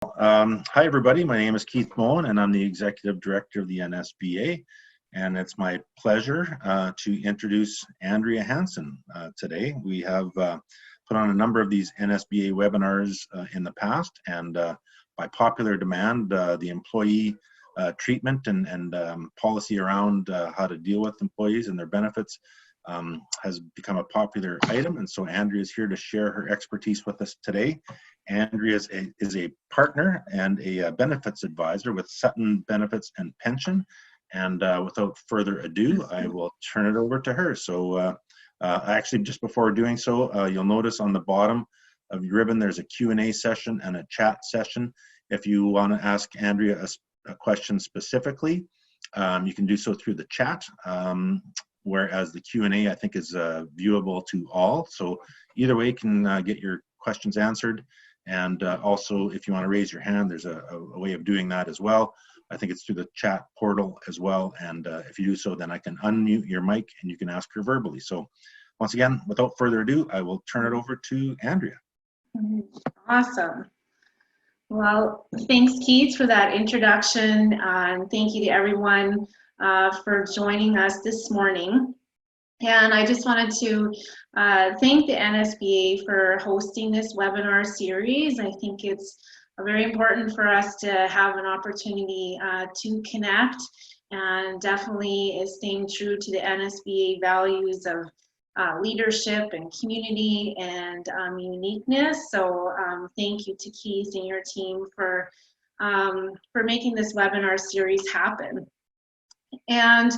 Hi, everybody. My name is Keith Moen, and I'm the Executive Director of the NSBA. And it's my pleasure to introduce Andrea Hansen today. We have put on a number of these NSBA webinars in the past, and by popular demand, the employee treatment and policy around how to deal with employees and their benefits has become a popular item. And so Andrea is here to share her expertise with us today. Andrea is a partner and a benefits advisor with Sutton Benefits and Pension. And without further ado, I will turn it over to her. So actually, just before doing so, you'll notice on the bottom of your ribbon, there's a Q&A session and a chat session. If you want to ask Andrea a question specifically, you can do so through the chat, whereas the Q&A, I think, is viewable to all. So either way, you can get your questions answered. And also, if you want to raise your hand, there's a way of doing that as well. I think it's through the chat portal as well. And if you do so, then I can unmute your mic and you can ask her verbally. So once again, without further ado, I will turn it over to Andrea. Awesome. Well, thanks, Keith, for that introduction. And thank you to everyone for joining us this morning. And I just wanted to thank the NSBA for hosting this webinar series. I think it's very important for us to have an opportunity to connect, and definitely is staying true to the NSBA values of leadership and community and uniqueness. So thank you to Keith and your team for making this webinar series happen. And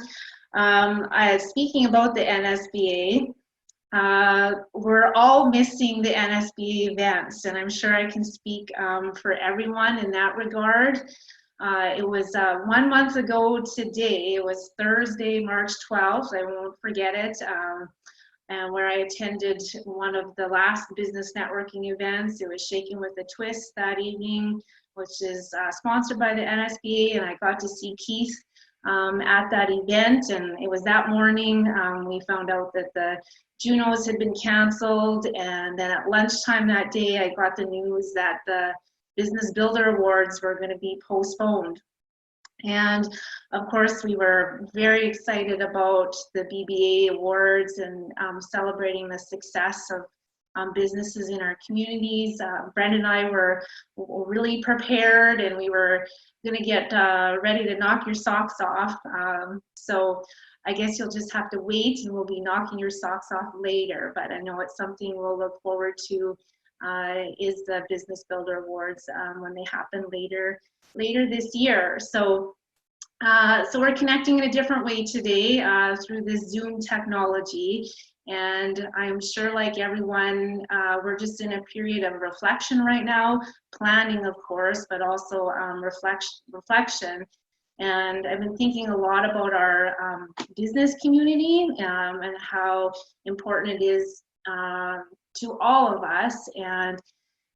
speaking about the NSBA, we're all missing the NSBA events, and I'm sure I can speak for everyone in that regard. It was 1 month ago today. It was Thursday, March 12th. I won't forget it. And where I attended one of the last business networking events. It was Shaking with a Twist that evening, which is sponsored by the NSBA, and I got to see Keith at that event. And it was that morning we found out that the Junos had been canceled, and then at lunchtime that day I got the news that the Business Builder Awards were going to be postponed. And of course we were very excited about the BBA awards and celebrating the success of businesses in our communities. Brenda and I were really prepared, and we were going to get ready to knock your socks off. So I guess you'll just have to wait, and we'll be knocking your socks off later. But I know it's something we'll look forward to is the Business Builder Awards when they happen later this year. So we're connecting in a different way today through this Zoom technology. And I'm sure, like everyone, we're just in a period of reflection right now, planning, of course, but also reflection. And I've been thinking a lot about our business community and how important it is to all of us. And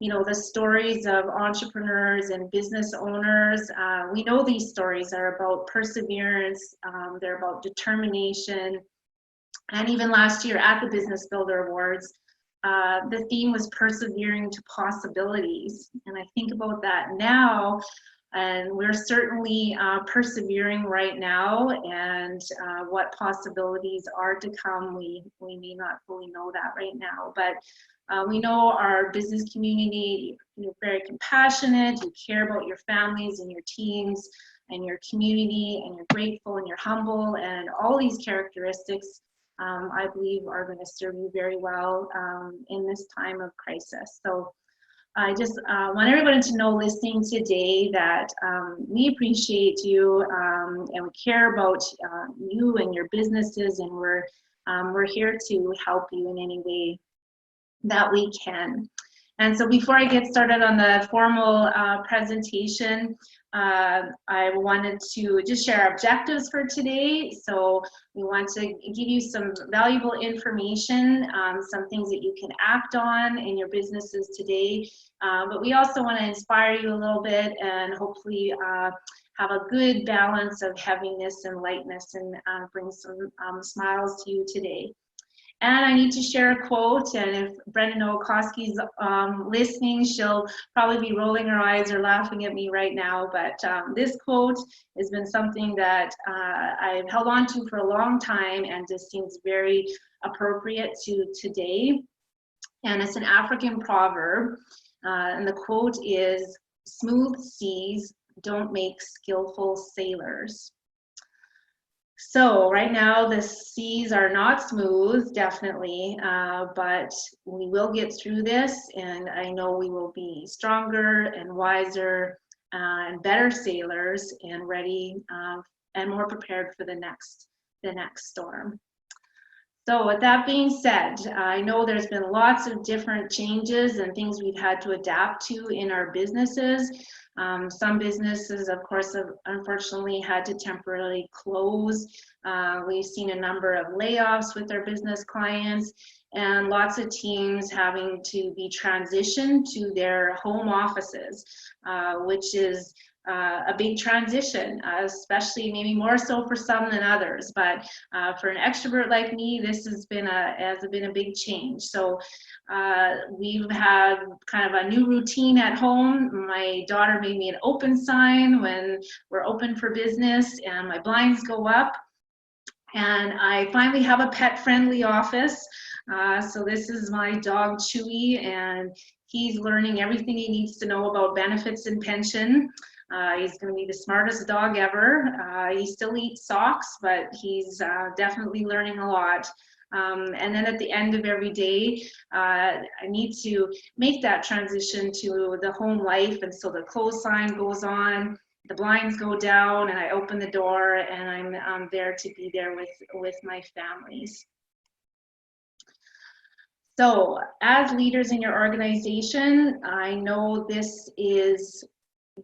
you know, the stories of entrepreneurs and business owners, we know these stories are about perseverance, they're about determination. And even last year at the Business Builder Awards, the theme was persevering to possibilities. And I think about that now, and we're certainly persevering right now, and what possibilities are to come, we may not fully know that right now. But we know our business community, you're very compassionate, you care about your families and your teams and your community, and you're grateful and you're humble, and all these characteristics I believe are going to serve you very well in this time of crisis. So I just want everybody to know listening today that we appreciate you and we care about you and your businesses, and we're here to help you in any way that we can. And so before I get started on the formal presentation, I wanted to just share our objectives for today. So we want to give you some valuable information, some things that you can act on in your businesses today. But we also want to inspire you a little bit and hopefully have a good balance of heaviness and lightness, and bring some smiles to you today. And I need to share a quote, and if Brenda Nowakowski's listening, she'll probably be rolling her eyes or laughing at me right now, but this quote has been something that I've held on to for a long time and just seems very appropriate to today. And it's an African proverb, and the quote is, "Smooth seas don't make skillful sailors." So right now the seas are not smooth, definitely, but we will get through this, and I know we will be stronger and wiser and better sailors and ready and more prepared for the next storm. So with that being said, I know there's been lots of different changes and things we've had to adapt to in our businesses. Some businesses, of course, have unfortunately had to temporarily close. We've seen a number of layoffs with our business clients, and lots of teams having to be transitioned to their home offices, which is a big transition, especially maybe more so for some than others. But for an extrovert like me, this has been a big change. So we've had kind of a new routine at home. My daughter made me an open sign when we're open for business, and my blinds go up. And I finally have a pet-friendly office. So this is my dog Chewy, and he's learning everything he needs to know about benefits and pension. He's going to be the smartest dog ever. He still eats socks, but he's definitely learning a lot. And then at the end of every day, I need to make that transition to the home life. And so the close sign goes on, the blinds go down, and I open the door, and I'm there to be there with my families. So as leaders in your organization, I know this is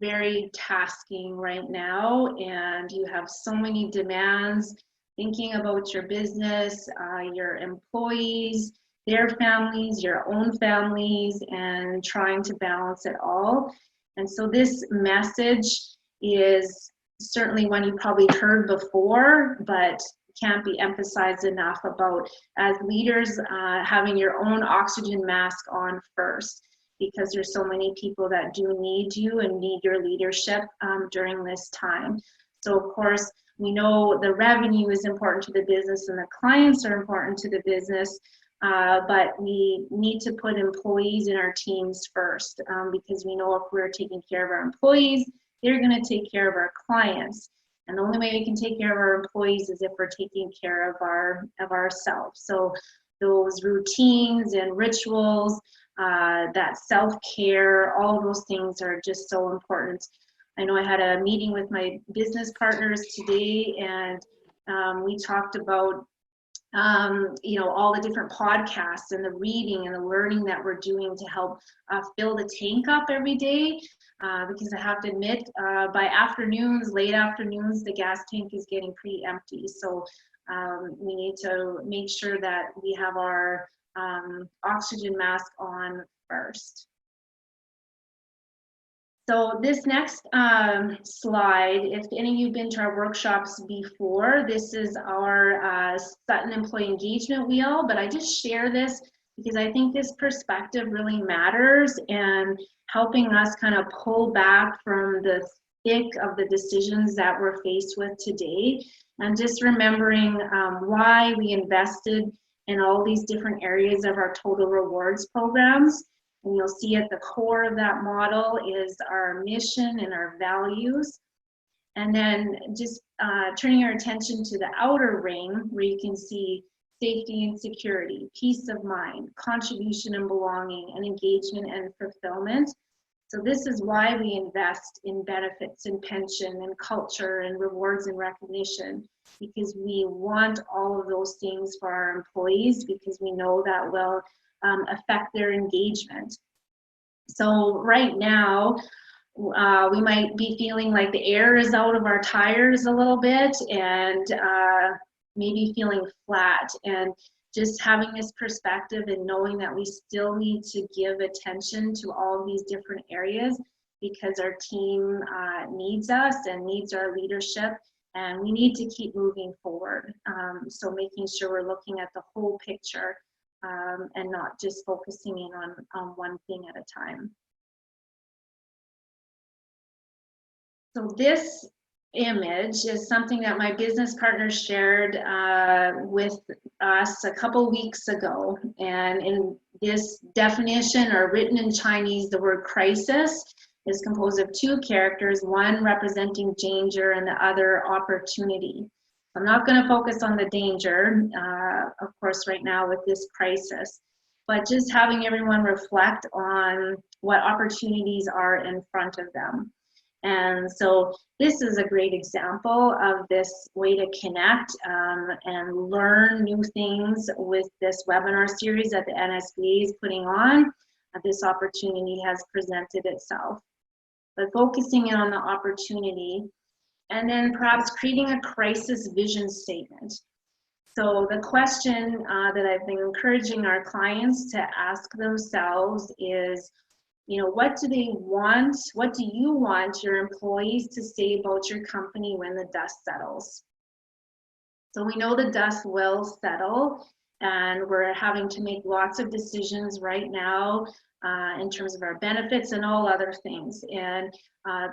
very tasking right now, and you have so many demands, thinking about your business, your employees, their families, your own families, and trying to balance it all. And so this message is certainly one you probably heard before, but can't be emphasized enough about, as leaders, having your own oxygen mask on first, because there's so many people that do need you and need your leadership during this time. So of course, we know the revenue is important to the business and the clients are important to the business, but we need to put employees in our teams first, because we know if we're taking care of our employees, they're going to take care of our clients. And the only way we can take care of our employees is if we're taking care of ourselves. So those routines and rituals, that self-care, all of those things are just so important. I know I had a meeting with my business partners today, and we talked about all the different podcasts and the reading and the learning that we're doing to help fill the tank up every day. Because I have to admit, by afternoons, late afternoons, the gas tank is getting pretty empty. So we need to make sure that we have our oxygen mask on first. So this next slide, if any of you have been to our workshops before, this is our Sutton Employee Engagement Wheel, but I just share this because I think this perspective really matters, and helping us kind of pull back from the thick of the decisions that we're faced with today, and just remembering why we invested in all these different areas of our total rewards programs. And you'll see at the core of that model is our mission and our values. And then just turning your attention to the outer ring, where you can see safety and security, peace of mind, contribution and belonging, and engagement and fulfillment. So this is why we invest in benefits and pension and culture and rewards and recognition, because we want all of those things for our employees, because we know that will affect their engagement. So right now, we might be feeling like the air is out of our tires a little bit, and maybe feeling flat, and just having this perspective and knowing that we still need to give attention to all these different areas, because our team needs us and needs our leadership, and we need to keep moving forward. So making sure we're looking at the whole picture and not just focusing in on one thing at a time. So this image is something that my business partner shared with us a couple weeks ago. And in this definition, or written in Chinese, the word crisis is composed of two characters, one representing danger and the other opportunity. I'm not going to focus on the danger, of course, right now with this crisis, but just having everyone reflect on what opportunities are in front of them. And so this is a great example of this way to connect and learn new things with this webinar series that the NSBA is putting on. This opportunity has presented itself. But focusing in on the opportunity, and then perhaps creating a crisis vision statement. So the question that I've been encouraging our clients to ask themselves is, what do they want? What do you want your employees to say about your company when the dust settles? So we know the dust will settle, and we're having to make lots of decisions right now in terms of our benefits and all other things. And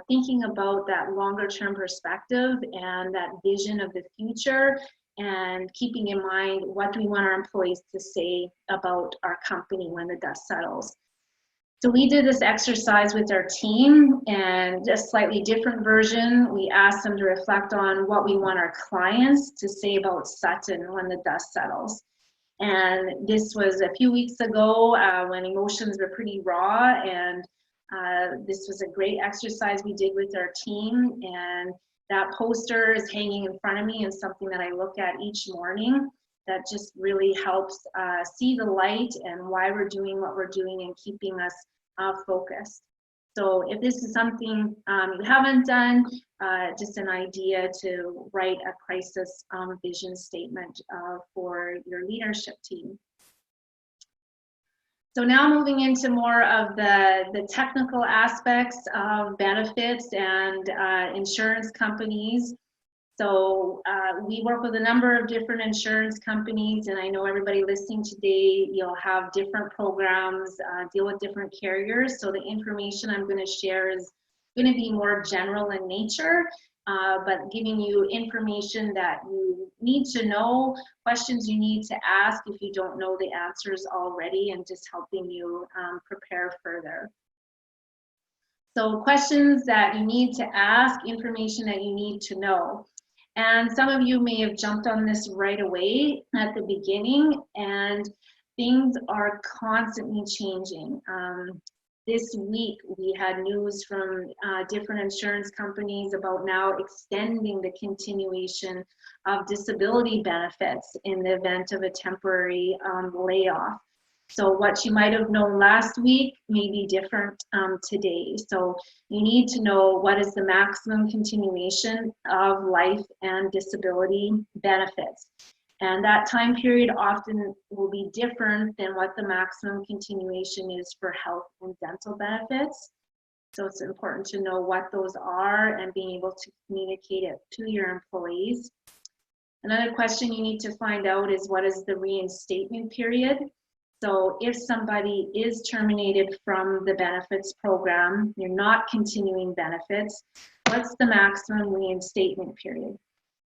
thinking about that longer term perspective and that vision of the future, and keeping in mind, what do we want our employees to say about our company when the dust settles? So we did this exercise with our team, and a slightly different version. We asked them to reflect on what we want our clients to say about Sutton when the dust settles. And this was a few weeks ago when emotions were pretty raw, and this was a great exercise we did with our team. And that poster is hanging in front of me, and something that I look at each morning that just really helps see the light and why we're doing what we're doing and keeping us focused. So if this is something you haven't done, just an idea to write a crisis vision statement for your leadership team. So now moving into more of the technical aspects of benefits and insurance companies. So we work with a number of different insurance companies, and I know everybody listening today, you'll have different programs, deal with different carriers. So the information I'm going to share is going to be more general in nature, but giving you information that you need to know, questions you need to ask if you don't know the answers already, and just helping you prepare further. So questions that you need to ask, information that you need to know. And some of you may have jumped on this right away at the beginning, and things are constantly changing. This week, we had news from different insurance companies about now extending the continuation of disability benefits in the event of a temporary layoff. So what you might have known last week may be different today. So you need to know what is the maximum continuation of life and disability benefits. And that time period often will be different than what the maximum continuation is for health and dental benefits. So it's important to know what those are and being able to communicate it to your employees. Another question you need to find out is, what is the reinstatement period? So if somebody is terminated from the benefits program, you're not continuing benefits, what's the maximum reinstatement period?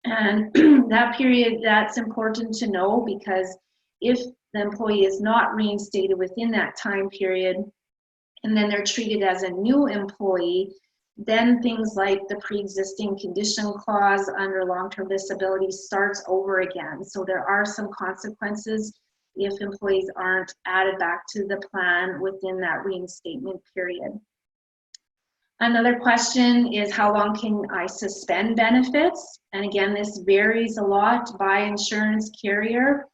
And that period, that's important to know, because if the employee is not reinstated within that time period, and then they're treated as a new employee, then things like the pre-existing condition clause under long-term disability starts over again. So there are some consequences if employees aren't added back to the plan within that reinstatement period. Another question is, how long can I suspend benefits? And again, this varies a lot by insurance carrier.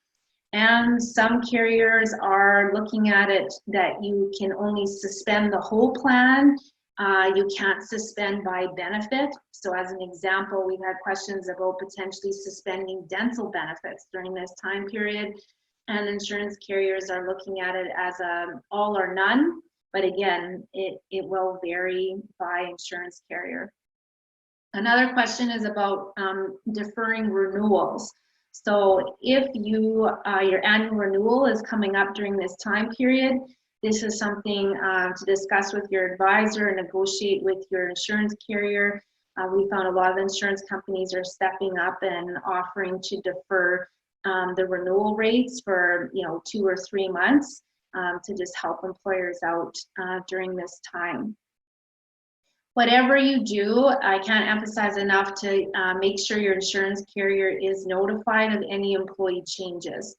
And some carriers are looking at it that you can only suspend the whole plan. You can't suspend by benefit. So as an example, we've had questions about potentially suspending dental benefits during this time period. And insurance carriers are looking at it as an all or none. But again, it will vary by insurance carrier. Another question is about deferring renewals. So if your annual renewal is coming up during this time period, this is something to discuss with your advisor and negotiate with your insurance carrier. We found a lot of insurance companies are stepping up and offering to defer the renewal rates for 2 or 3 months to just help employers out during this time. Whatever you do, I can't emphasize enough to make sure your insurance carrier is notified of any employee changes.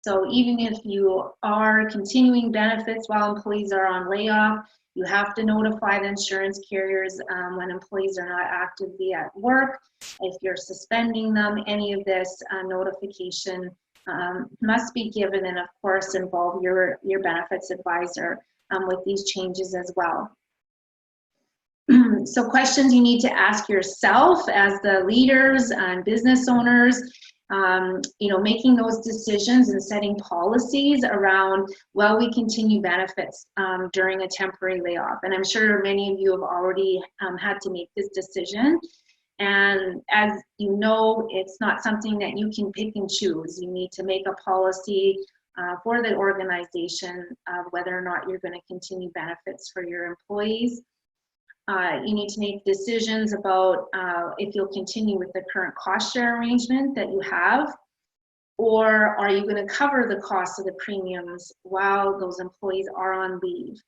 So even if you are continuing benefits while employees are on layoff, you have to notify the insurance carriers when employees are not actively at work. If you're suspending them, any of this notification must be given, and of course involve your benefits advisor with these changes as well. So questions you need to ask yourself as the leaders and business owners, making those decisions and setting policies around, will we continue benefits during a temporary layoff? And I'm sure many of you have already had to make this decision. And as you know, it's not something that you can pick and choose. You need to make a policy for the organization of whether or not you're going to continue benefits for your employees. You need to make decisions about if you'll continue with the current cost share arrangement that you have, or are you going to cover the cost of the premiums while those employees are on leave.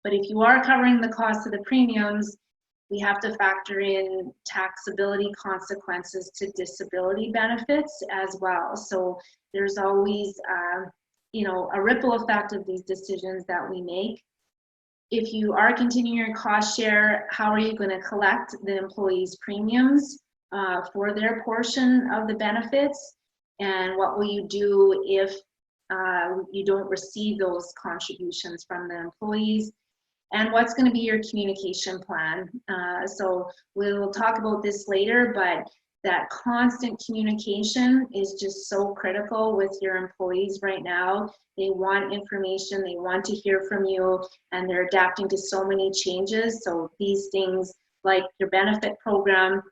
But if you are covering the cost of the premiums, we have to factor in taxability consequences to disability benefits as well. So there's always a ripple effect of these decisions that we make. If you are continuing your cost share, how are you going to collect the employees' premiums for their portion of the benefits? And what will you do if you don't receive those contributions from the employees? And what's going to be your communication plan? So we'll talk about this later, but that constant communication is just so critical with your employees right now. They want information, they want to hear from you, and they're adapting to so many changes. So these things like your benefit program,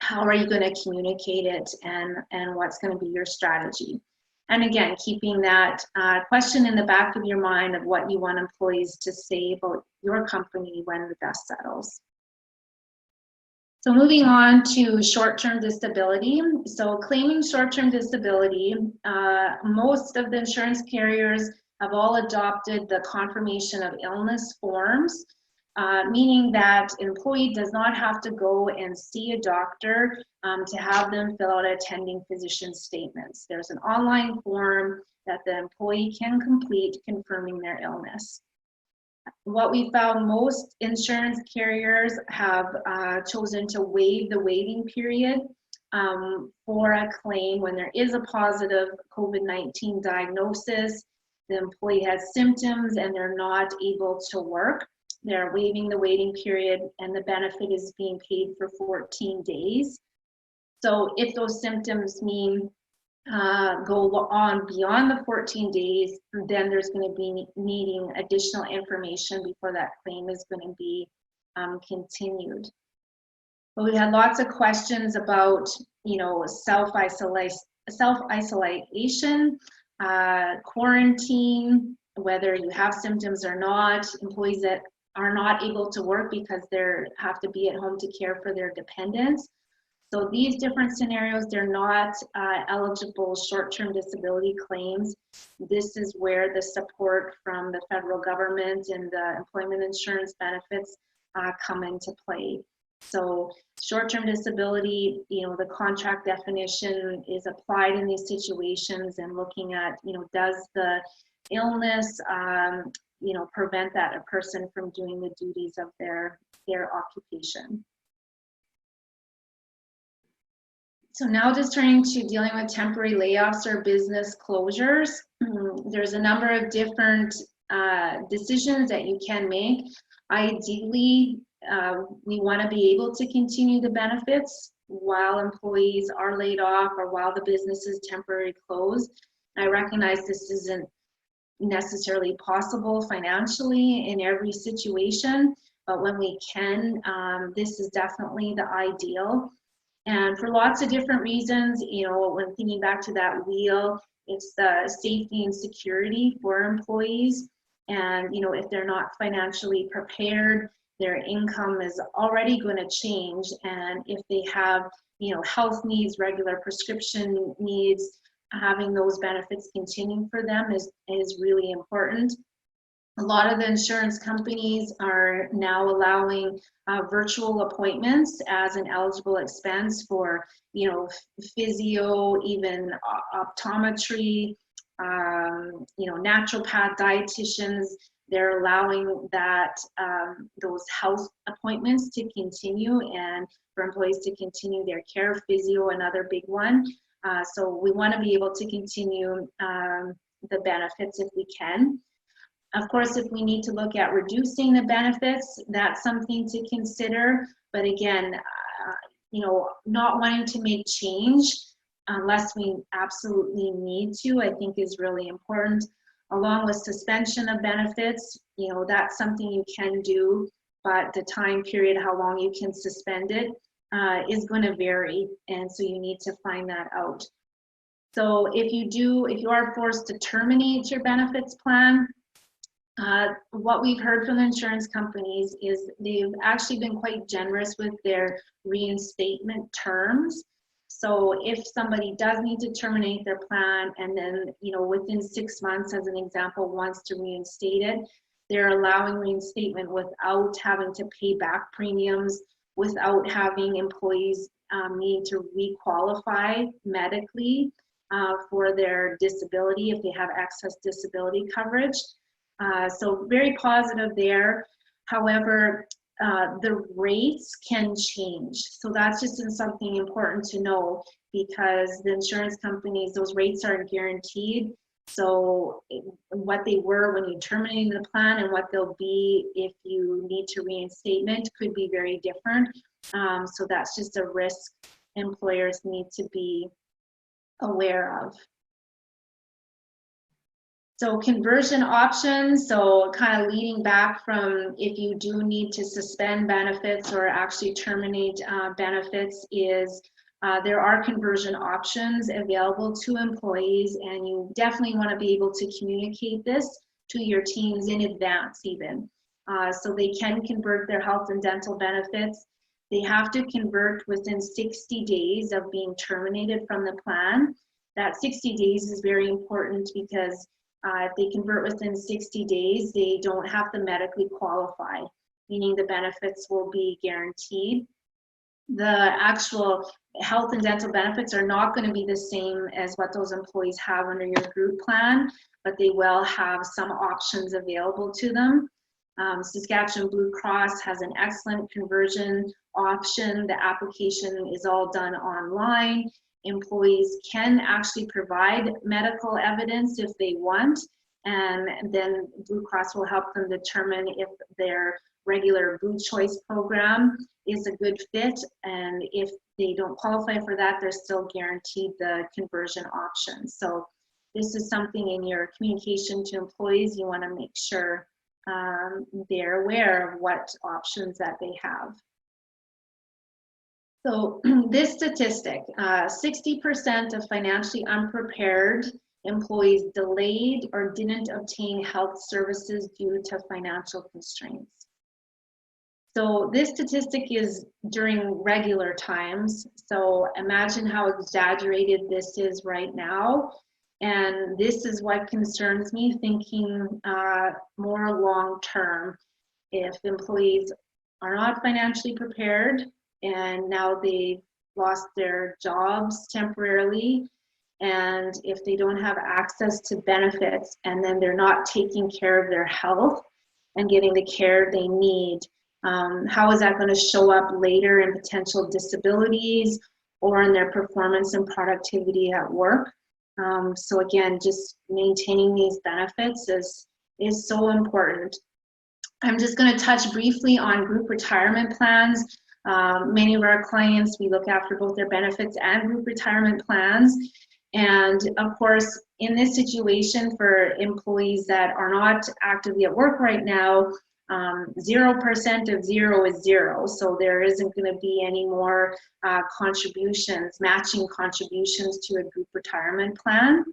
how are you going to communicate it, and what's going to be your strategy? And again, keeping that question in the back of your mind of what you want employees to say about your company when the dust settles. So moving on to short-term disability. So claiming short-term disability, most of the insurance carriers have all adopted the confirmation of illness forms, meaning that an employee does not have to go and see a doctor to have them fill out attending physician statements. There's an online form that the employee can complete confirming their illness. What we found, most insurance carriers have chosen to waive the waiting period for a claim when there is a positive COVID-19 diagnosis, the employee has symptoms and they're not able to work. They're waiving the waiting period and the benefit is being paid for 14 days. So if those symptoms mean go on beyond the 14 days, then there's going to be needing additional information before that claim is going to be continued. But we had lots of questions about, self-isolation, quarantine, whether you have symptoms or not, employees that are not able to work because they have to be at home to care for their dependents. So these different scenarios, they're not eligible short-term disability claims. This is where the support from the federal government and the employment insurance benefits come into play. So short-term disability, the contract definition is applied in these situations and looking at, does the illness, prevent that a person from doing the duties of their occupation. So now just turning to dealing with temporary layoffs or business closures. There's a number of different decisions that you can make. Ideally, we want to be able to continue the benefits while employees are laid off or while the business is temporarily closed. I recognize this isn't necessarily possible financially in every situation, but when we can, this is definitely the ideal. And for lots of different reasons, you know, when thinking back to that wheel, it's the safety and security for employees. And, you know, if they're not financially prepared, their income is already going to change. And if they have, you know, health needs, regular prescription needs, having those benefits continue for them is really important. A lot of the insurance companies are now allowing virtual appointments as an eligible expense for, you know, physio, even optometry, you know, naturopath, dietitians. They're allowing that those health appointments to continue and for employees to continue their care. Physio, another big one. So we want to be able to continue the benefits if we can. Of course, if we need to look at reducing the benefits, that's something to consider. But again, you know, not wanting to make change unless we absolutely need to, I think is really important. Along with suspension of benefits, you know, that's something you can do, but the time period, how long you can suspend it, is going to vary. And so you need to find that out. So if you are forced to terminate your benefits plan, what we've heard from the insurance companies is they've actually been quite generous with their reinstatement terms. So if somebody does need to terminate their plan and then, you know, within 6 months, as an example, wants to reinstate it, they're allowing reinstatement without having to pay back premiums, without having employees need to requalify medically for their disability if they have excess disability coverage. So very positive there. However, the rates can change. So that's just something important to know because the insurance companies, those rates are guaranteed. So what they were when you terminated the plan and what they'll be if you need to reinstatement could be very different. So that's just a risk employers need to be aware of. So conversion options, so kind of leading back from if you do need to suspend benefits or actually terminate benefits is there are conversion options available to employees, and you definitely want to be able to communicate this to your teams in advance even. So they can convert their health and dental benefits. They have to convert within 60 days of being terminated from the plan. That 60 days is very important because if they convert within 60 days, they don't have to medically qualify, meaning the benefits will be guaranteed. The actual health and dental benefits are not going to be the same as what those employees have under your group plan, but they will have some options available to them. Saskatchewan Blue Cross has an excellent conversion option. The application is all done online. Employees can actually provide medical evidence if they want, and then Blue Cross will help them determine if their regular Blue Choice program is a good fit, and if they don't qualify for that, they're still guaranteed the conversion option. So this is something in your communication to employees, you want to make sure they're aware of what options that they have. So this statistic, 60% of financially unprepared employees delayed or didn't obtain health services due to financial constraints. So this statistic is during regular times. So imagine how exaggerated this is right now. And this is what concerns me, thinking more long term. If employees are not financially prepared, and now they've lost their jobs temporarily, and if they don't have access to benefits, and then they're not taking care of their health and getting the care they need, how is that going to show up later in potential disabilities or in their performance and productivity at work? So again, just maintaining these benefits is so important. I'm just going to touch briefly on group retirement plans. Many of our clients, we look after both their benefits and group retirement plans. And of course, in this situation for employees that are not actively at work right now, 0% of zero is zero, so there isn't going to be any more contributions, matching contributions to a group retirement plan.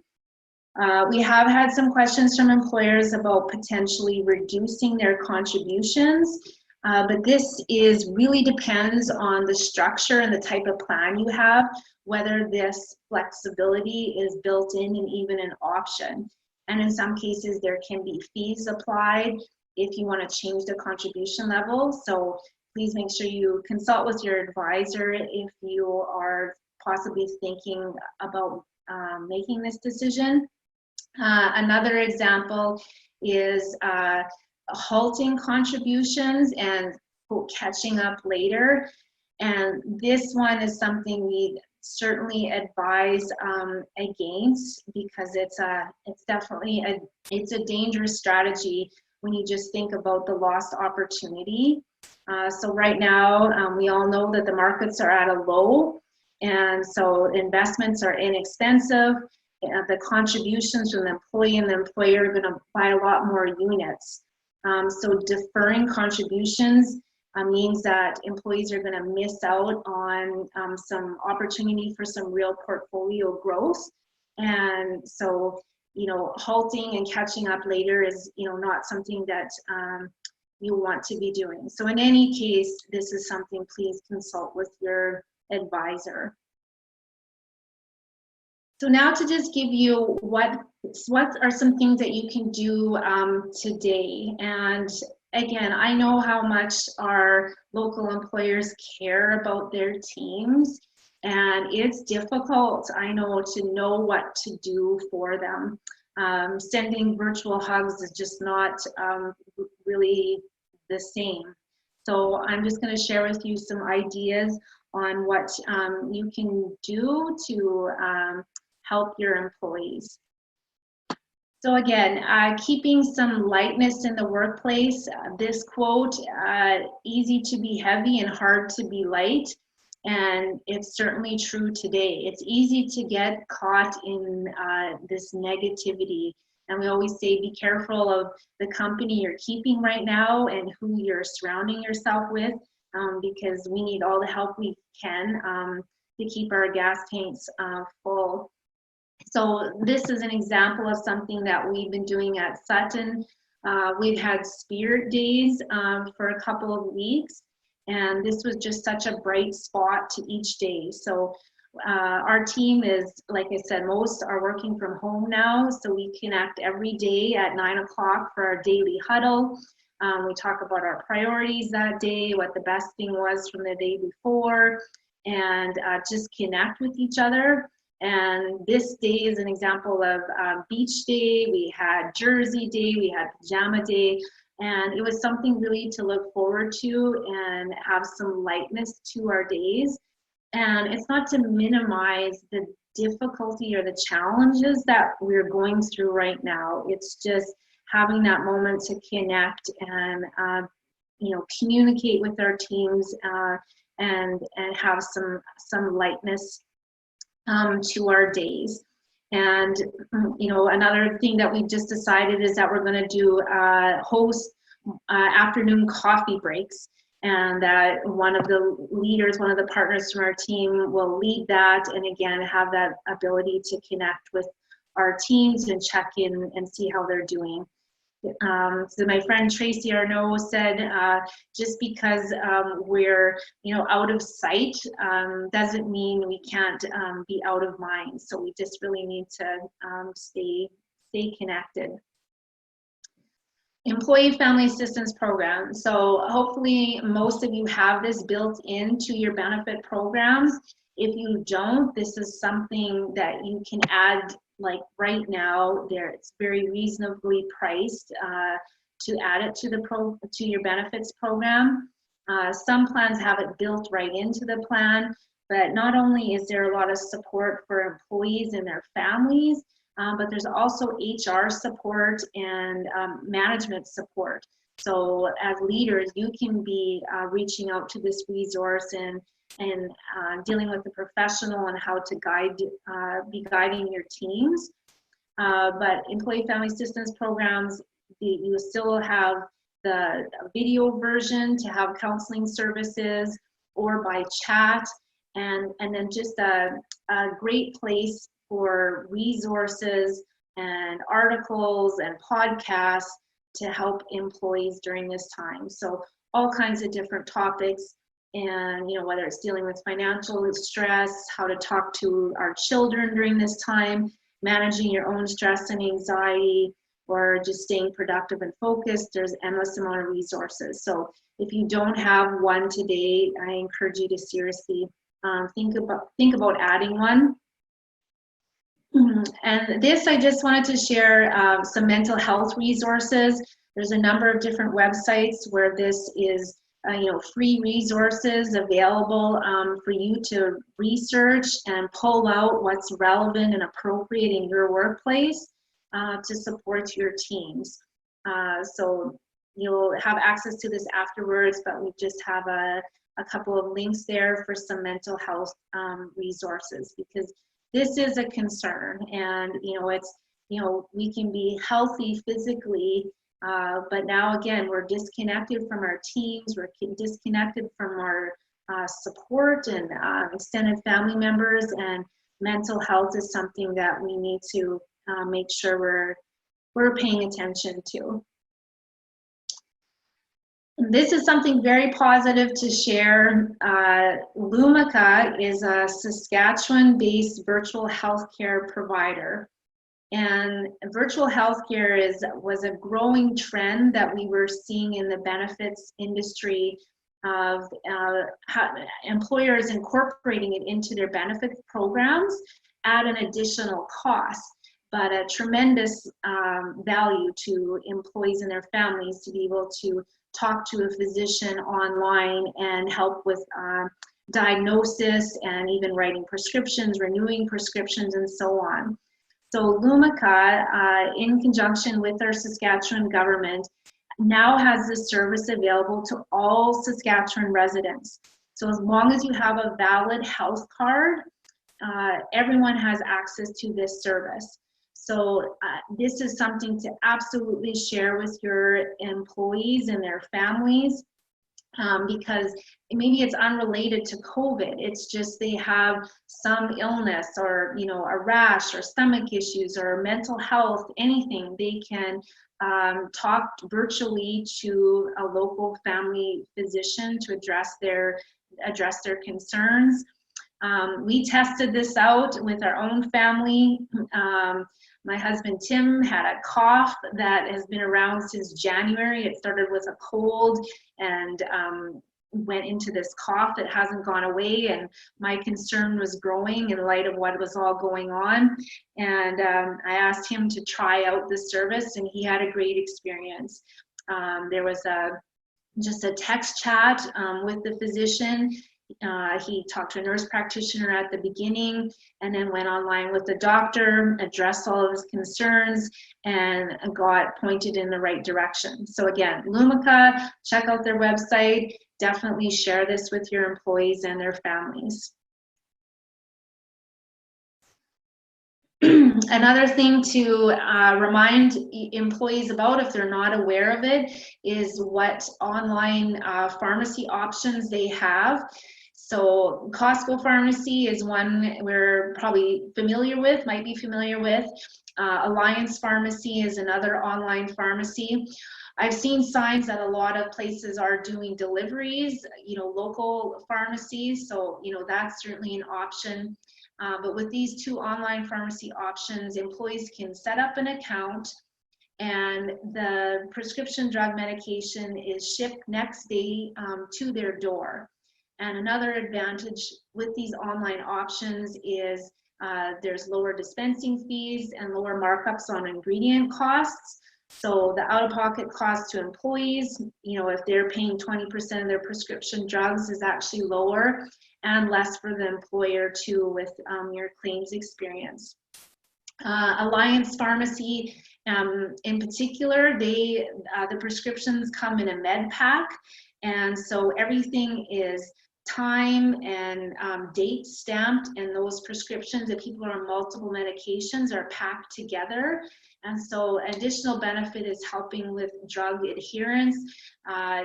We have had some questions from employers about potentially reducing their contributions, but this really depends on the structure and the type of plan you have, whether this flexibility is built in and even an option. And in some cases, there can be fees applied if you want to change the contribution level. So please make sure you consult with your advisor if you are possibly thinking about making this decision. Another example is halting contributions and quote, catching up later. And this one is something we certainly advise against, because it's definitely a dangerous strategy when you just think about the lost opportunity. So right now, we all know that the markets are at a low, and so investments are inexpensive. The contributions from the employee and the employer are going to buy a lot more units. So deferring contributions means that employees are going to miss out on some opportunity for some real portfolio growth. And so, halting and catching up later is, not something that you want to be doing. So in any case, this is something, please consult with your advisor. So now to just give you what are some things that you can do today. And again, I know how much our local employers care about their teams, and it's difficult, I know, to know what to do for them. Sending virtual hugs is just not really the same. So I'm just going to share with you some ideas on what you can do to help your employees. So again, keeping some lightness in the workplace. This quote, easy to be heavy and hard to be light. And it's certainly true today. It's easy to get caught in this negativity. And we always say, be careful of the company you're keeping right now and who you're surrounding yourself with, because we need all the help we can to keep our gas tanks full. So this is an example of something that we've been doing at Sutton. We've had spirit days for a couple of weeks, and this was just such a bright spot to each day. So our team is, like I said, most are working from home now, so we connect every day at 9 o'clock for our daily huddle. We talk about our priorities that day, what the best thing was from the day before, and just connect with each other. And this day is an example of beach day. We had jersey day, we had pajama day, and it was something really to look forward to and have some lightness to our days. And it's not to minimize the difficulty or the challenges that we're going through right now. It's just having that moment to connect and communicate with our teams and have some lightness to our days. And another thing that we've just decided is that we're going to do host afternoon coffee breaks, and that one of the leaders, one of the partners from our team will lead that, and again have that ability to connect with our teams and check in and see how they're doing. So my friend Tracy Arnaud said, just because we're out of sight doesn't mean we can't be out of mind. So we just really need to stay connected. Employee Family Assistance Program. So hopefully most of you have this built into your benefit programs. If you don't, this is something that you can add. Like right now, it's very reasonably priced to add it to your benefits program. Some plans have it built right into the plan, but not only is there a lot of support for employees and their families, but there's also HR support and management support. So as leaders, you can be reaching out to this resource and dealing with the professional on how to be guiding your teams. But employee family assistance programs, you still have the video version to have counseling services, or by chat, and then just a great place for resources and articles and podcasts to help employees during this time. So all kinds of different topics, and whether it's dealing with financial stress, how to talk to our children during this time, managing your own stress and anxiety, or just staying productive and focused, there's endless amount of resources. So if you don't have one today, I encourage you to seriously think about adding one. And this, I just wanted to share some mental health resources. There's a number of different websites where this is free resources available for you to research and pull out what's relevant and appropriate in your workplace to support your teams. So you'll have access to this afterwards, but we just have a couple of links there for some mental health resources, because this is a concern. And it's we can be healthy physically, but now again, we're disconnected from our teams, we're disconnected from our support and extended family members, and mental health is something that we need to make sure we're paying attention to. This is something very positive to share. Lumika is a Saskatchewan-based virtual healthcare provider. And virtual healthcare was a growing trend that we were seeing in the benefits industry of employers incorporating it into their benefits programs at an additional cost, but a tremendous value to employees and their families to be able to talk to a physician online and help with diagnosis and even writing prescriptions, renewing prescriptions, and so on. So Lumika, in conjunction with our Saskatchewan government, now has this service available to all Saskatchewan residents. So as long as you have a valid health card, everyone has access to this service. So this is something to absolutely share with your employees and their families, because maybe it's unrelated to COVID. It's just they have some illness, or a rash, or stomach issues, or mental health, anything. They can talk virtually to a local family physician to address their concerns. We tested this out with our own family. My husband Tim had a cough that has been around since January. It started with a cold and went into this cough that hasn't gone away, and my concern was growing in light of what was all going on. And I asked him to try out the service, and he had a great experience. There was just a text chat with the physician. He talked to a nurse practitioner at the beginning, and then went online with the doctor, addressed all of his concerns, and got pointed in the right direction. So again, Lumika, check out their website. Definitely share this with your employees and their families. Another thing to remind employees about, if they're not aware of it, is what online pharmacy options they have. So Costco Pharmacy is one we're probably familiar with, might be familiar with. Alliance Pharmacy is another online pharmacy. I've seen signs that a lot of places are doing deliveries, local pharmacies, so that's certainly an option. But with these two online pharmacy options, employees can set up an account, and the prescription drug medication is shipped next day to their door. And another advantage with these online options is there's lower dispensing fees and lower markups on ingredient costs. So the out-of-pocket cost to employees, if they're paying 20% of their prescription drugs, is actually lower, and less for the employer too with your claims experience. Alliance Pharmacy, in particular, the prescriptions come in a med pack, and so everything is time and date stamped, and those prescriptions, if people are on multiple medications, are packed together. And so additional benefit is helping with drug adherence.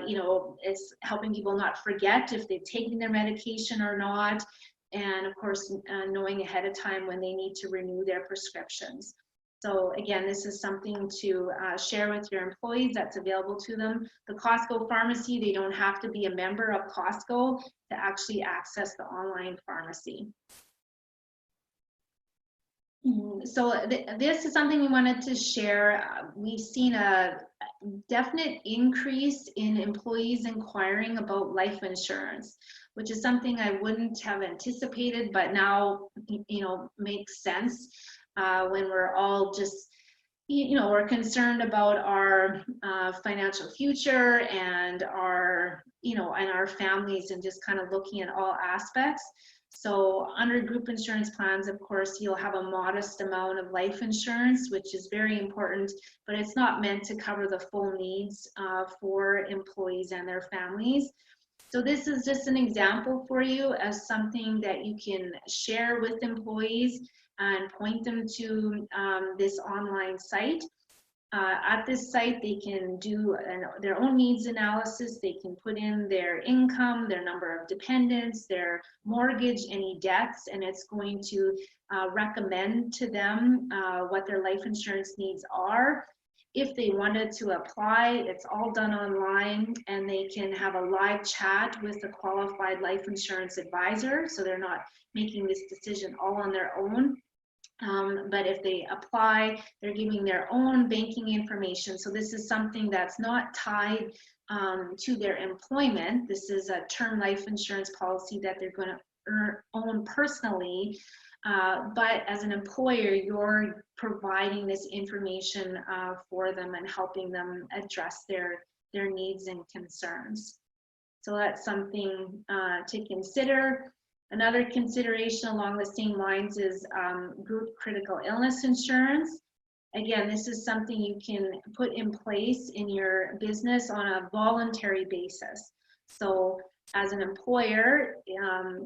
You know, it's helping people not forget if they've taken their medication or not. And of course, knowing ahead of time when they need to renew their prescriptions. So again, this is something to share with your employees that's available to them. The Costco pharmacy, they don't have to be a member of Costco to actually access the online pharmacy. So this is something we wanted to share. We've seen a definite increase in employees inquiring about life insurance, which is something I wouldn't have anticipated, but now, you know, makes sense when we're all just, you know, we're concerned about our financial future and our, you know, and our families, and just kind of looking at all aspects. So under group insurance plans, of course, you'll have a modest amount of life insurance, which is very important, but it's not meant to cover the full needs for employees and their families. So this is just an example for you as something that you can share with employees and point them to this online site. At this site, they can do their own needs analysis. They can put in their income, their number of dependents, their mortgage, any debts, and it's going to recommend to them what their life insurance needs are. If they wanted to apply, it's all done online, and they can have a live chat with a qualified life insurance advisor, so they're not making this decision all on their own. But if they apply, they're giving their own banking information. So this is something that's not tied to their employment. This is a term life insurance policy that they're going to own personally. But as an employer, you're providing this information for them and helping them address their needs and concerns. So that's something to consider. Another consideration along the same lines is group critical illness insurance. Again, this is something you can put in place in your business on a voluntary basis. So as an employer,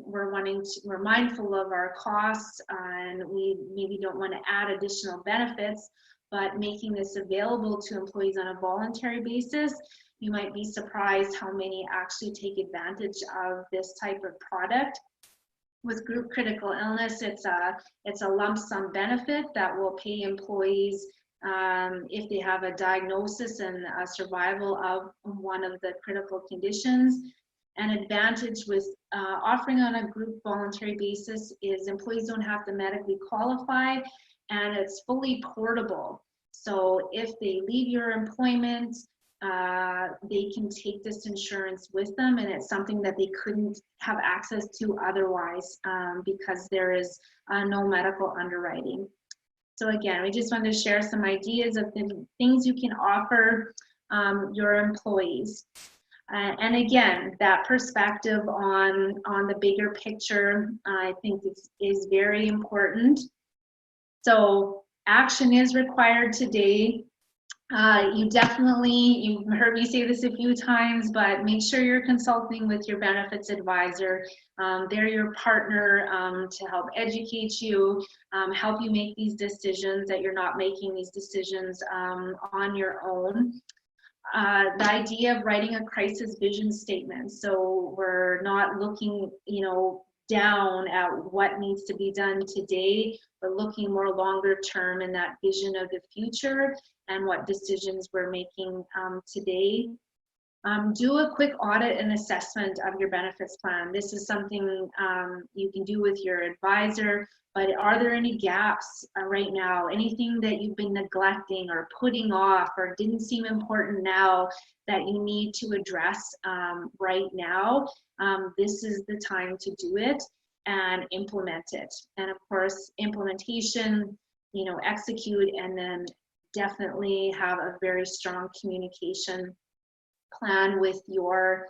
we're mindful of our costs, and we maybe don't want to add additional benefits, but making this available to employees on a voluntary basis, you might be surprised how many actually take advantage of this type of product. With group critical illness, it's a lump sum benefit that will pay employees if they have a diagnosis and a survival of one of the critical conditions. An advantage with offering on a group voluntary basis is employees don't have to medically qualify, and it's fully portable. So if they leave your employment, they can take this insurance with them, and it's something that they couldn't have access to otherwise because there is no medical underwriting. So again, we just wanted to share some ideas of the things you can offer your employees. And again, that perspective on the bigger picture, I think is very important. So action is required today. You've heard me say this a few times, but make sure you're consulting with your benefits advisor. They're your partner to help educate you, help you make these decisions, that you're not making these decisions on your own. The idea of writing a crisis vision statement, so we're not looking, down at what needs to be done today, but looking more longer term in that vision of the future and what decisions we're making today. Do a quick audit and assessment of your benefits plan. This is something you can do with your advisor, but are there any gaps right now? Anything that you've been neglecting or putting off or didn't seem important now that you need to address right now? This is the time to do it and implement it. And of course, implementation, execute, and then definitely have a very strong communication plan with your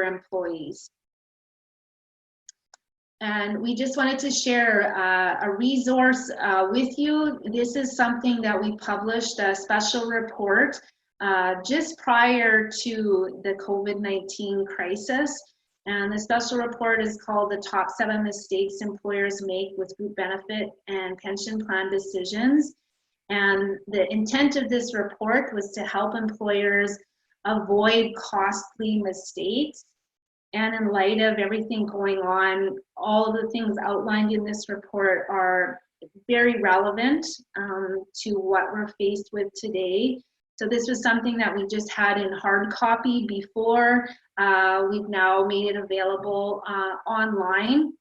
employees. And we just wanted to share a resource with you. This is something that we published, a special report just prior to the COVID-19 crisis. And the special report is called the Top 7 Mistakes Employers Make with Group Benefit and Pension Plan Decisions. And the intent of this report was to help employers avoid costly mistakes. And in light of everything going on, all of the things outlined in this report are very relevant to what we're faced with today. So this was something that we just had in hard copy before. We've now made it available online.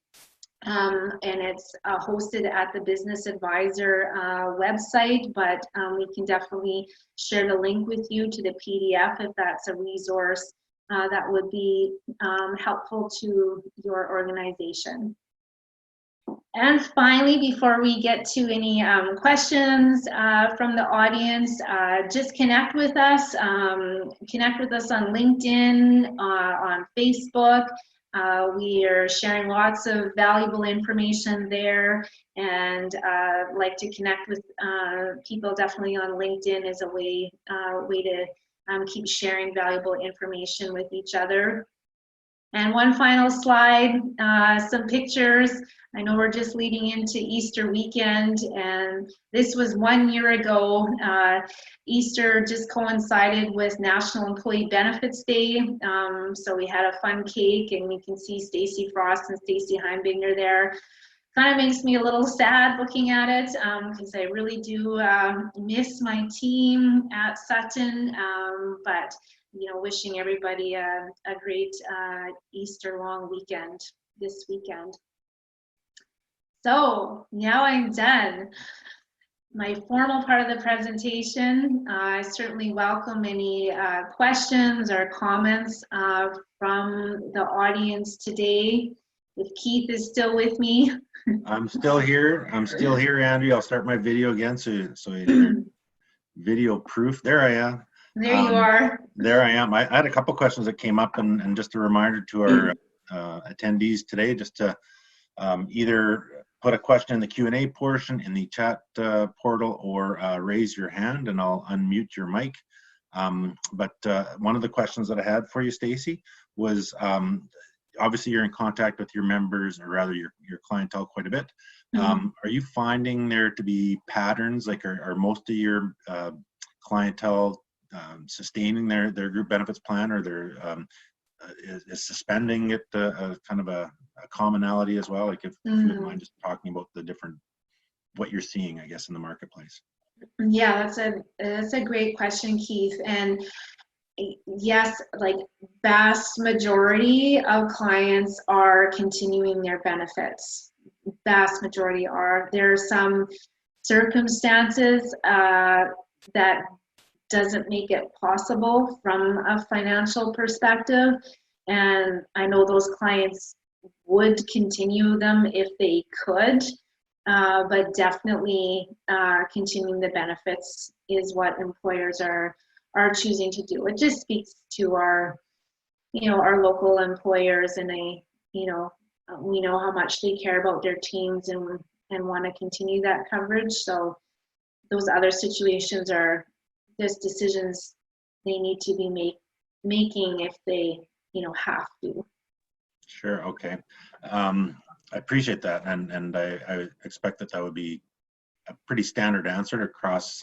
And it's hosted at the Business Advisor website, but we can definitely share the link with you to the PDF if that's a resource that would be helpful to your organization. And finally, before we get to any questions from the audience, just connect with us. Connect with us on LinkedIn, on Facebook. We are sharing lots of valuable information there, and like to connect with people. Definitely on LinkedIn is a way to keep sharing valuable information with each other. And one final slide, some pictures. I know we're just leading into Easter weekend, and this was 1 year ago. Easter just coincided with National Employee Benefits Day, so we had a fun cake, and you can see Stacy Frost and Stacy Heimbinger there. Kind of makes me a little sad looking at it, because I really do miss my team at Sutton, but you know, wishing everybody a great Easter long weekend this weekend. So now I'm done. My formal part of the presentation. I certainly welcome any questions or comments from the audience today. If Keith is still with me. I'm still here. I'm still here, Andrea. I'll start my video again so you're video proof. There I am. There you are. There I am. I had a couple questions that came up, and just a reminder to our attendees today, just to either put a question in the Q&A portion in the chat portal, or raise your hand and I'll unmute your mic. But one of the questions that I had for you, Stacy, was obviously you're in contact with your members, or rather your clientele, quite a bit. Are you finding there to be patterns, like are most of your clientele sustaining their group benefits plan, or they're is suspending it kind of a commonality as well? Like if you wouldn't mind just talking about the different, what you're seeing, I guess, in the marketplace. Yeah, that's a great question, Keith. And yes, like vast majority of clients are continuing their benefits. Vast majority are. There are some circumstances that doesn't make it possible from a financial perspective, and I know those clients would continue them if they could, but definitely continuing the benefits is what employers are choosing to do. It just speaks to our local employers, and we know how much they care about their teams and want to continue that coverage. So those other situations are just decisions they need to be making if they have to. Sure. Okay. I appreciate that, and I expect that would be a pretty standard answer across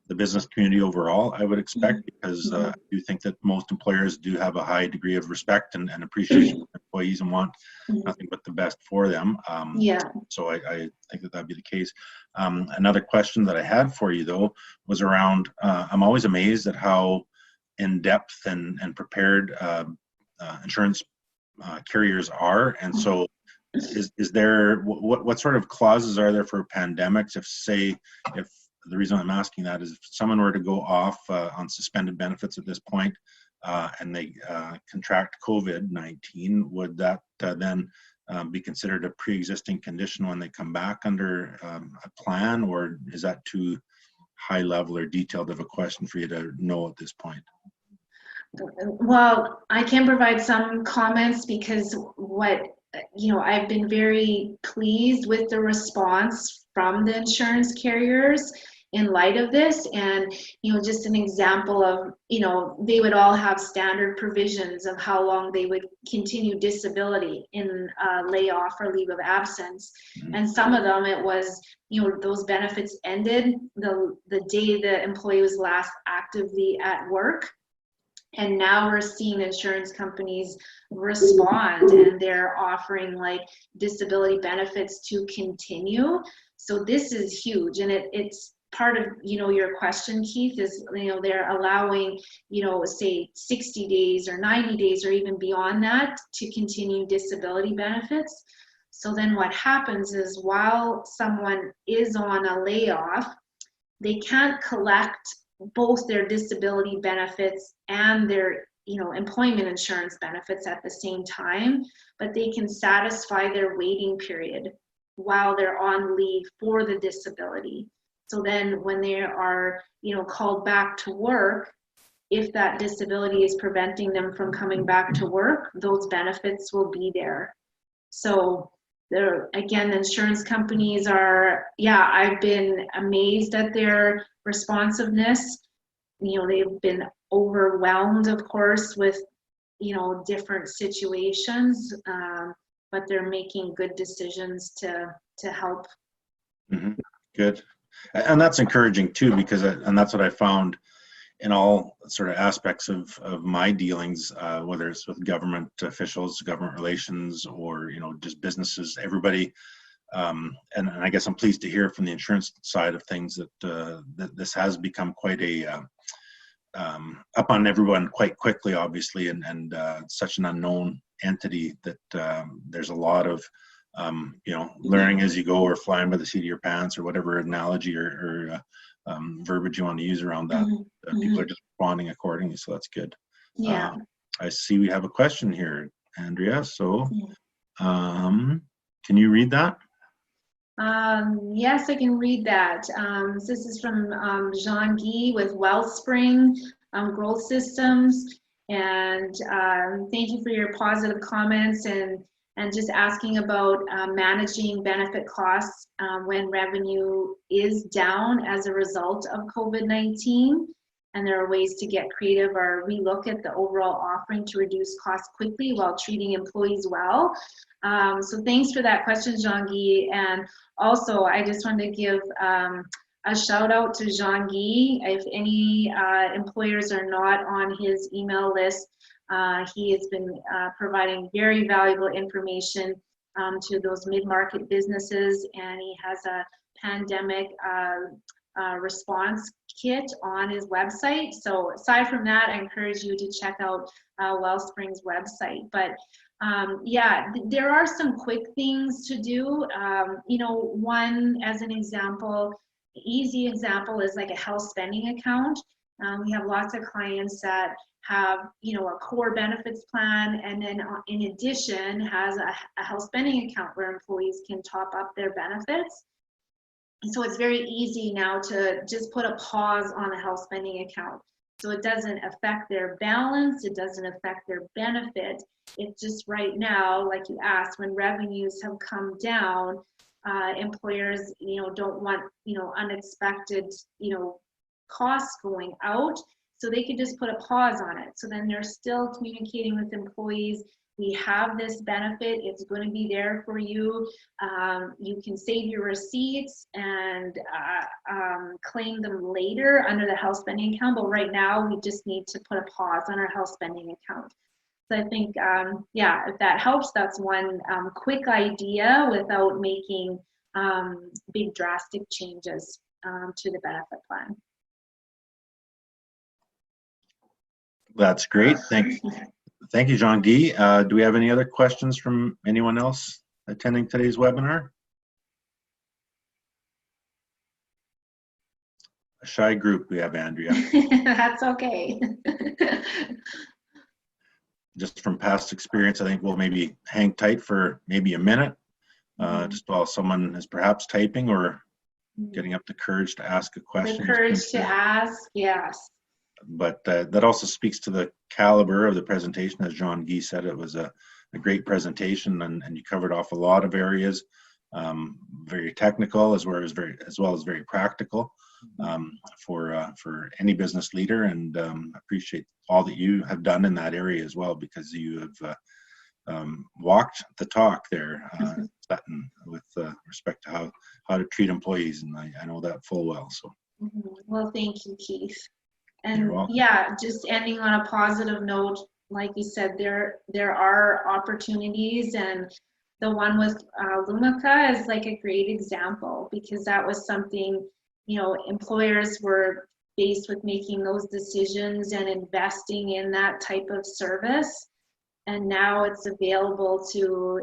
the business community overall, I would expect, because I do think that most employers do have a high degree of respect and appreciation for employees and want nothing but the best for them. So I think that'd be the case. Another question that I had for you, though, was around, I'm always amazed at how in-depth and prepared insurance carriers are. And so is there, what sort of clauses are there for pandemics? If the reason I'm asking that is if someone were to go off on suspended benefits at this point and they contract COVID-19, would that then be considered a pre-existing condition when they come back under a plan, or is that too high level or detailed of a question for you to know at this point? Well, I can provide some comments, because I've been very pleased with the response from the insurance carriers, in light of this. And, just an example of, they would all have standard provisions of how long they would continue disability in layoff or leave of absence. And some of them, it was, those benefits ended the day the employee was last actively at work. And now we're seeing insurance companies respond, and they're offering like disability benefits to continue. So this is huge, and it's part of, your question, Keith, is, they're allowing, say 60 days or 90 days or even beyond that to continue disability benefits. So then what happens is, while someone is on a layoff, they can't collect both their disability benefits and their employment insurance benefits at the same time, but they can satisfy their waiting period while they're on leave for the disability. So then when they are called back to work, if that disability is preventing them from coming back to work, those benefits will be there. So again, the insurance companies are, I've been amazed at their responsiveness. They've been overwhelmed, of course, with, different situations, but they're making good decisions to help. Mm-hmm. Good. And that's encouraging too, because, and that's what I found in all sort of aspects of my dealings, whether it's with government officials, government relations, or, just businesses, everybody. And I guess I'm pleased to hear from the insurance side of things that, that this has become quite a, up on everyone quite quickly, obviously, and such an unknown entity that there's a lot of, learning as you go, or flying by the seat of your pants, or whatever analogy or verbiage you want to use around that. People are just responding accordingly, so that's good. Yeah. I see we have a question here, Andrea. So, can you read that? Yes, I can read that. This is from Jean-Guy with Wellspring Growth Systems. And thank you for your positive comments, and just asking about managing benefit costs when revenue is down as a result of COVID-19. And there are ways to get creative or relook at the overall offering to reduce costs quickly while treating employees well. So thanks for that question, Jean-Guy. And also, I just wanted to give a shout out to Jean-Guy. If any employers are not on his email list, he has been providing very valuable information to those mid-market businesses, and he has a pandemic response kit on his website. So aside from that, I encourage you to check out Wellspring's website. But there are some quick things to do. One, as an example, easy example is like a health spending account. We have lots of clients that have, a core benefits plan, and then in addition has a health spending account where employees can top up their benefits. So it's very easy now to just put a pause on a health spending account. So it doesn't affect their balance, it doesn't affect their benefit. It's just right now, like you asked, when revenues have come down, employers, don't want, unexpected, costs going out. So they could just put a pause on it. So then they're still communicating with employees. We have this benefit, it's going to be there for you. You can save your receipts and claim them later under the health spending account, but right now we just need to put a pause on our health spending account. So I think, if that helps, that's one quick idea without making big drastic changes to the benefit plan. That's great. Thank you, Jean-Guy. Do we have any other questions from anyone else attending today's webinar? A shy group we have, Andrea. That's okay. Just from past experience, I think we'll maybe hang tight for maybe a minute, just while someone is perhaps typing or getting up the courage to ask a question. The courage to ask, yes. But that also speaks to the caliber of the presentation. As Jean-Guy said, it was a great presentation, and you covered off a lot of areas, very technical as well as very practical. for any business leader, and appreciate all that you have done in that area as well, because you have walked the talk there, Sutton, with respect to how to treat employees, and I know that full well. So, well, thank you, Keith. You're And welcome. yeah, just ending on a positive note, like you said, there are opportunities, and the one with Lumica is like a great example, because that was something, you know, employers were faced with making those decisions and investing in that type of service, and now it's available to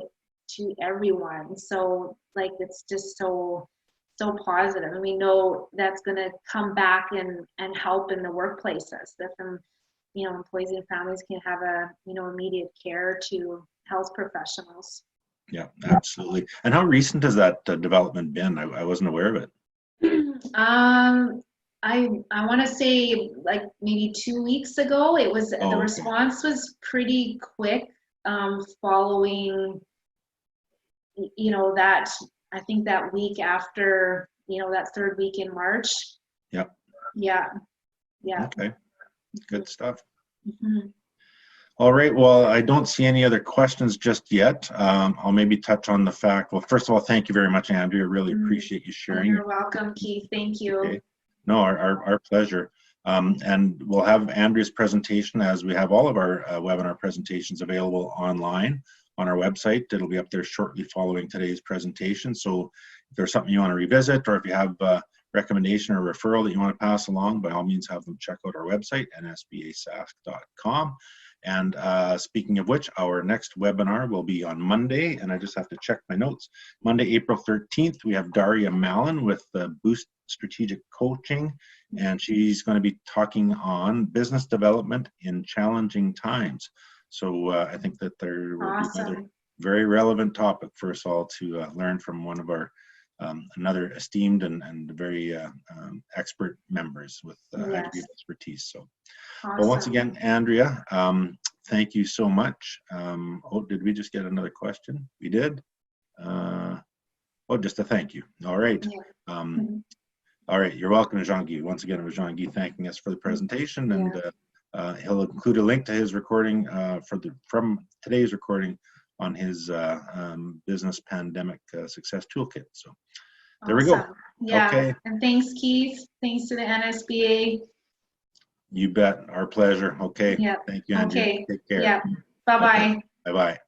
everyone. So like, it's just so positive, and we know that's going to come back and help in the workplaces, that from, you know, employees and families can have a, you know, immediate care to health professionals. Yeah, absolutely. And how recent has that development been? I wasn't aware of it. I want to say like maybe 2 weeks ago. It was, Oh, the okay. response was pretty quick, following, you know, that, I think that week after, you know, that third week in March. Yep. Yeah. Okay. Good stuff. Mhm. All right. Well, I don't see any other questions just yet. I'll maybe touch on the fact. Well, first of all, thank you very much, Andrea. Really appreciate you sharing. You're welcome, Keith. Thank you. Okay. No, our pleasure. And we'll have Andrea's presentation, as we have all of our webinar presentations, available online on our website. It'll be up there shortly following today's presentation. So if there's something you want to revisit, or if you have a recommendation or referral that you want to pass along, by all means, have them check out our website, nsbasask.com. And speaking of which, our next webinar will be on Monday, and I just have to check my notes. Monday, April 13th, we have Daria Mallon with Boost Strategic Coaching, and she's going to be talking on business development in challenging times. So I think that there will be another very relevant topic for us all to learn from one of our another esteemed and very expert members with a high degree of expertise. So, well, once again, Andrea, thank you so much. Oh, did we just get another question? We did. Oh, just a thank you. All right. All right. You're welcome, Jean-Guy. Once again, it was Jean-Guy thanking us for the presentation, and he'll include a link to his recording from today's recording on his business pandemic success toolkit. So there we go. Yeah. Okay. And thanks, Keith. Thanks to the NSBA. You bet. Our pleasure. Okay. Yeah. Thank you, Andrea. Okay. Take care. Yeah. Bye-bye. Bye-bye.